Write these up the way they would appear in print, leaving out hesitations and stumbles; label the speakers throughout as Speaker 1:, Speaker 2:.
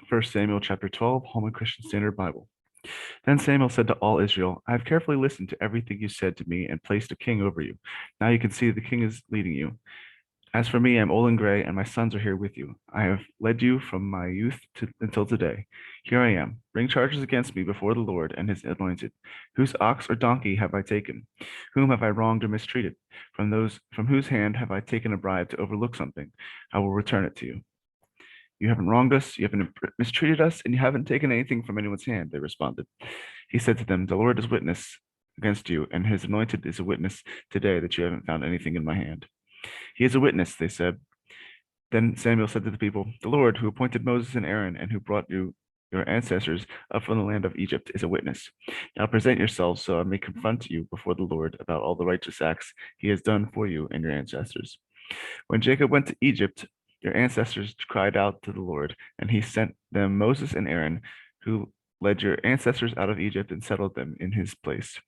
Speaker 1: 1 Samuel chapter 12, Holman Christian Standard Bible. Then Samuel said to all Israel, I have carefully listened to everything you said to me and placed a king over you. Now you can see the king is leading you. As for me, I am old and gray, and my sons are here with you. I have led you from my youth until today. Here I am. Bring charges against me before the Lord and his anointed. Whose ox or donkey have I taken? Whom have I wronged or mistreated? From whose hand have I taken a bribe to overlook something? I will return it to you. You haven't wronged us, you haven't mistreated us, and you haven't taken anything from anyone's hand, they responded. He said to them, The Lord is witness against you, and his anointed is a witness today that you haven't found anything in my hand. He is a witness, they said. Then Samuel said to the people, The Lord, who appointed Moses and Aaron, and who brought your ancestors up from the land of Egypt, is a witness. Now present yourselves so I may confront you before the Lord about all the righteous acts he has done for you and your ancestors. When Jacob went to Egypt, your ancestors cried out to the Lord, and he sent them Moses and Aaron, who led your ancestors out of Egypt and settled them in this place.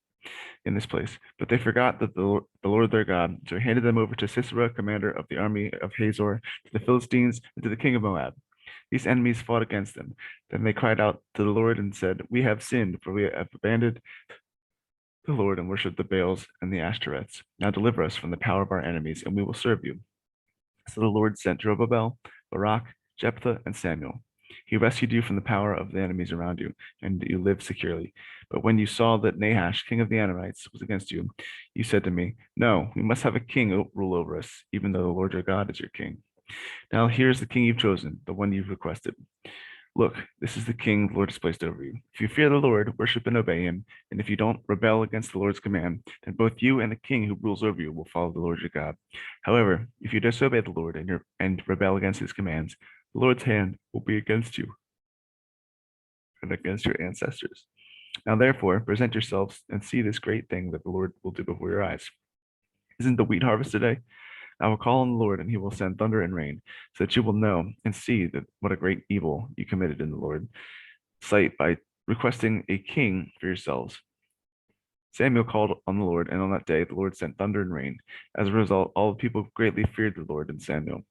Speaker 1: But they forgot that the Lord their God, so he handed them over to Sisera, commander of the army of Hazor, to the Philistines, and to the king of Moab. These enemies fought against them. Then they cried out to the Lord and said, We have sinned, for we have abandoned the Lord and worshipped the Baals and the Ashtoreths. Now deliver us from the power of our enemies, and we will serve you. So the Lord sent Jerubbaal, Barak, Jephthah, and Samuel. He rescued you from the power of the enemies around you, and you lived securely. But when you saw that Nahash, king of the Amorites, was against you, you said to me, No, we must have a king rule over us, even though the Lord your God is your king. Now here's the king you've chosen, the one you've requested. Look, this is the king the Lord has placed over you. If you fear the Lord, worship and obey him, and if you don't rebel against the Lord's command, then both you and the king who rules over you will follow the Lord your God. However, if you disobey the Lord and rebel against his commands, the Lord's hand will be against you and against your ancestors. Now therefore, present yourselves and see this great thing that the Lord will do before your eyes. Isn't the wheat harvest today? I will call on the Lord, and he will send thunder and rain, so that you will know and see that what a great evil you committed in the Lord's sight by requesting a king for yourselves. Samuel called on the Lord, and on that day the Lord sent thunder and rain. As a result, all the people greatly feared the Lord and Samuel.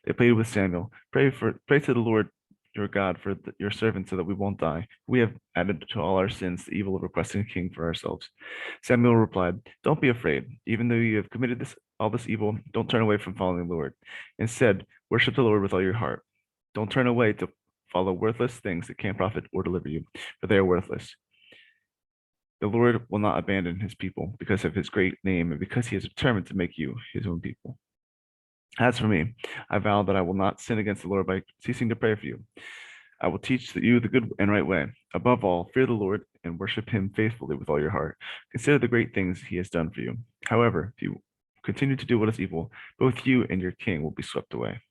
Speaker 1: They pleaded with Samuel, pray to the Lord your God for your servants so that we won't die. We have added to all our sins the evil of requesting a king for ourselves. Samuel replied, Don't be afraid. Even though you have committed all this evil, don't turn away from following the Lord. Instead, worship the Lord with all your heart. Don't turn away to follow worthless things that can't profit or deliver you, for they are worthless. The Lord will not abandon his people because of his great name and because he has determined to make you his own people. As for me, I vow that I will not sin against the Lord by ceasing to pray for you. I will teach you the good and right way. Above all, fear the Lord and worship him faithfully with all your heart. Consider the great things he has done for you. However, if you continue to do what is evil, both you and your king will be swept away.